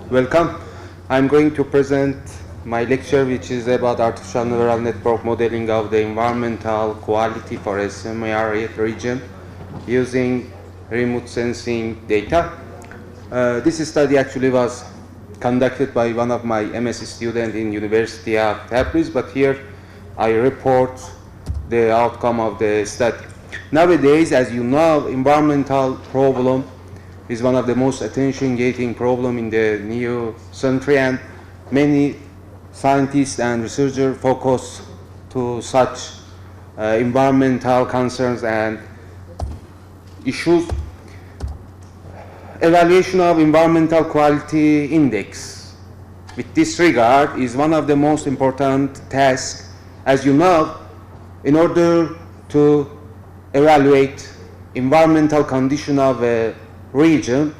Welcome. I'm going to present my lecture, which is about artificial neural network modeling of the environmental quality for a semi-arid region using remote sensing data. This study actually was conducted by one of my MSc students in University of Tabriz, but here I report the outcome of the study. Nowadays, as you know, environmental problem is one of the most attention-getting problem in the new century, and many scientists and researchers focus to such environmental concerns and issues. Evaluation of environmental quality index with this regard is one of the most important tasks. As you know, in order to evaluate environmental condition of a region,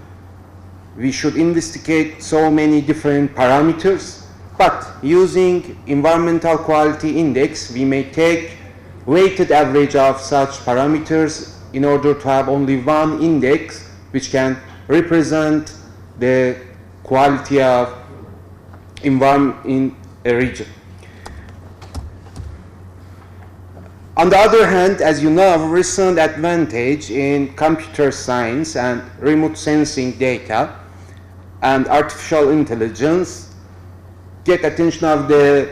we should investigate so many different parameters, but using environmental quality index, we may take weighted average of such parameters in order to have only one index which can represent the quality of environment in a region. On the other hand, as you know, recent advantage in computer science and remote sensing data and artificial intelligence get attention of the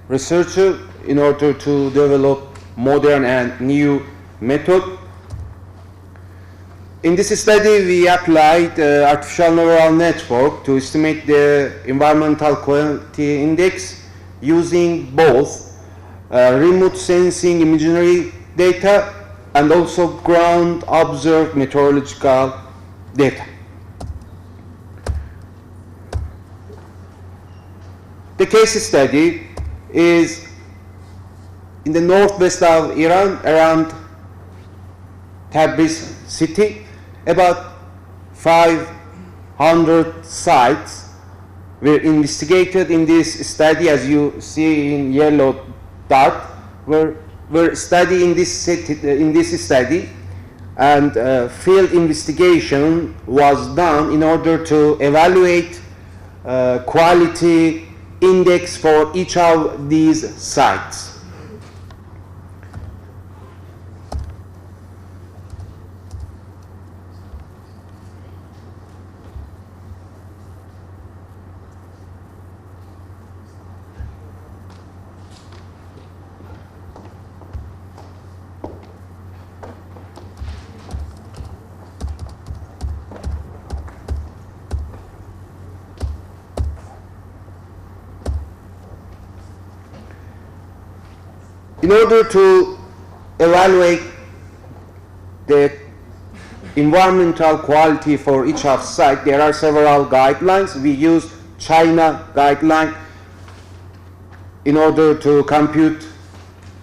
researcher in order to develop modern and new method. In this study, we applied artificial neural network to estimate the environmental quality index using both remote sensing imagery data and also ground observed meteorological data. The case study is in the northwest of Iran, around Tabriz city. About 500 sites were investigated in this study, as you see in yellow dot, were studied in this study, and field investigation was done in order to evaluate quality index for each of these sites. In order to evaluate the environmental quality for each of site, there are several guidelines. We use China guideline in order to compute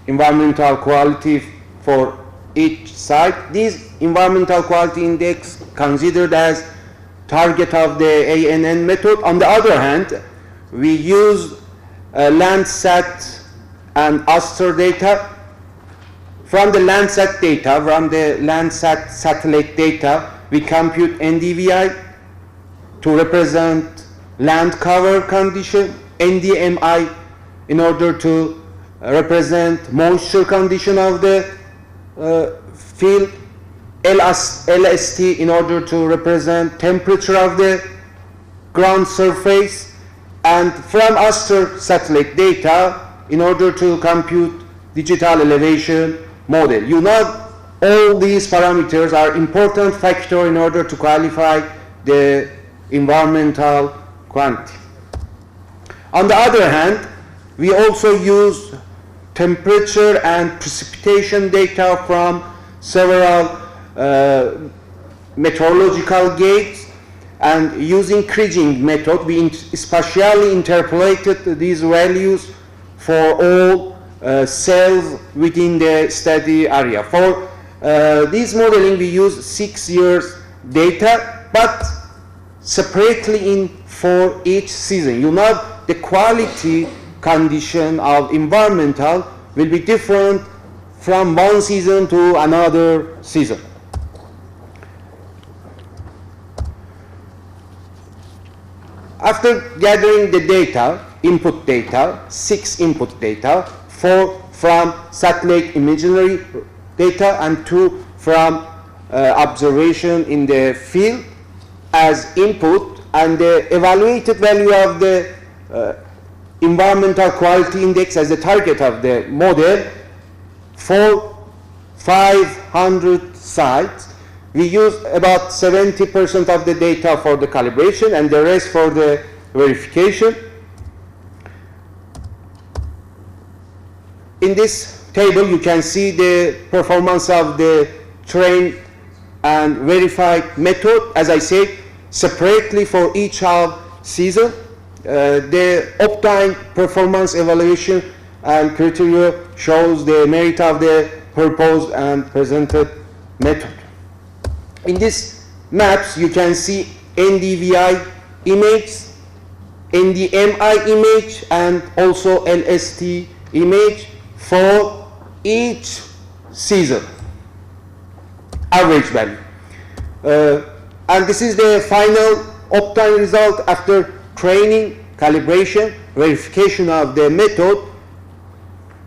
environmental quality for each site. This environmental quality index considered as target of the ANN method. On the other hand, we use Landsat and Aster data. From the Landsat data, from the Landsat satellite data, we compute NDVI to represent land cover condition, NDMI in order to represent moisture condition of the field, LST in order to represent temperature of the ground surface, and from Aster satellite data in order to compute digital elevation model. You know, all these parameters are important factor in order to qualify the environmental quantity. On the other hand, we also use temperature and precipitation data from several meteorological gates, and using Kriging method, we spatially interpolated these values for all cells within the study area. For this modeling, we use 6 years data, but separately for each season. You know, the quality condition of environmental will be different from one season to another season. After gathering the data, input data, 6 input data, 4 from satellite imagery data and 2 from observation in the field as input, and the evaluated value of the environmental quality index as the target of the model for 500 sites. We use about 70% of the data for the calibration and the rest for the verification. In this table, you can see the performance of the trained and verified method, as I said, separately for each of season. The Optime performance evaluation and criteria shows the merit of the proposed and presented method. In these maps, you can see NDVI image, NDMI image, and also LST image for each season, average value. And this is the final Optime result after training, calibration, verification of the method.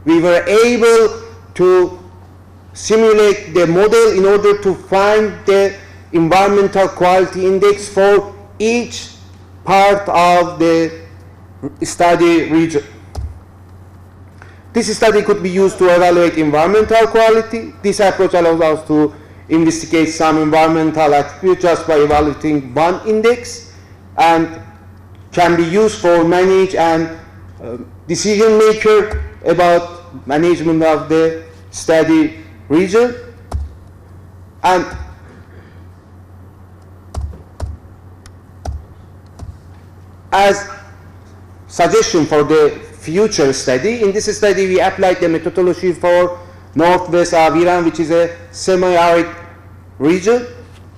We were able to simulate the model in order to find the environmental quality index for each part of the study region. This study could be used to evaluate environmental quality. This approach allows us to investigate some environmental attributes just by evaluating one index, and can be used for manage and decision maker about management of the study region. And as suggestion for the future study, in this study we applied the methodology for Northwest of Iran, which is a semi-arid region.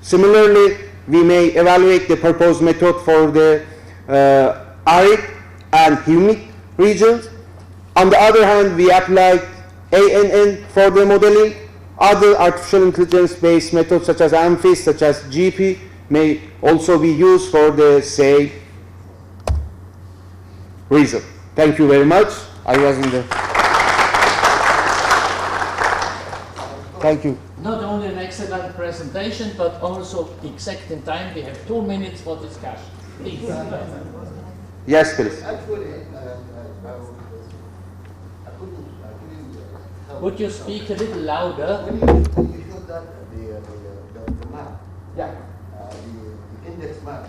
Similarly, we may evaluate the proposed method for the arid and humid regions. On the other hand, we applied ANN for the modeling. Other artificial intelligence-based methods such as AMFIS, such as GP, may also be used for the same reason. Thank you very much. I was in the... Thank you. Not only an excellent presentation, but also exact in time. We have 2 minutes for discussion. Please. Yes, please. Actually, Would you speak a little louder? when you showed that the map, Yeah. the index map,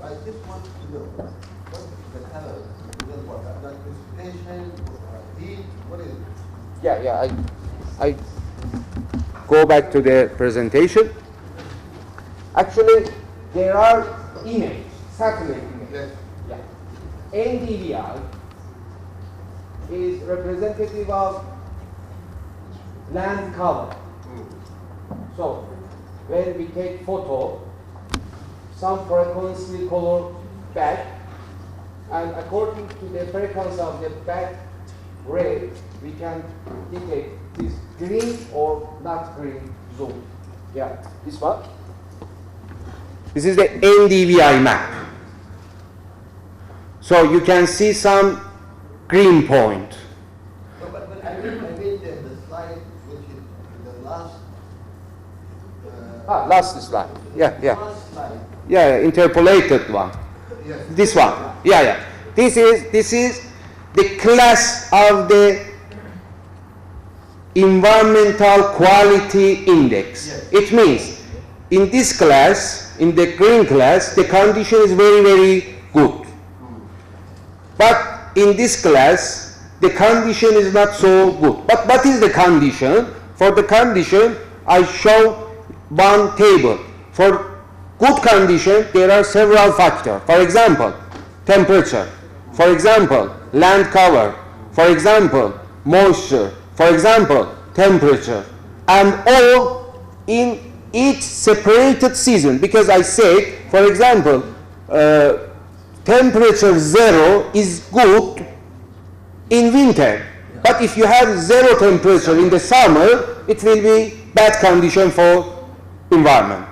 I just want to know what the colors, what that precipitation, heat, what is it? Yeah, I go back to the presentation. Actually, there are images, satellite images. Yes. Yeah. NDVI is representative of land cover. So, when we take photo, some frequency color back, and according to the frequency of the back ray, we can detect this green or not green zone. Yeah, this one. This is the NDVI map. So you can see some green point. No, but I mean the slide which is the last. Last slide. Yeah. Last slide. Yeah, interpolated one. Yes. This one. Yeah. This is the class of the environmental quality index. Yes. It means in this class, in the green class, the condition is very, very good. But in this class, the condition is not so good. But what is the condition? For the condition, I show one table. For good condition, there are several factors. For example, temperature. For example, land cover. For example, moisture. For example, temperature. And all in each separated season. Because I say, for example, temperature 0 is good in winter. But if you have 0 temperature in the summer, it will be bad condition for environment.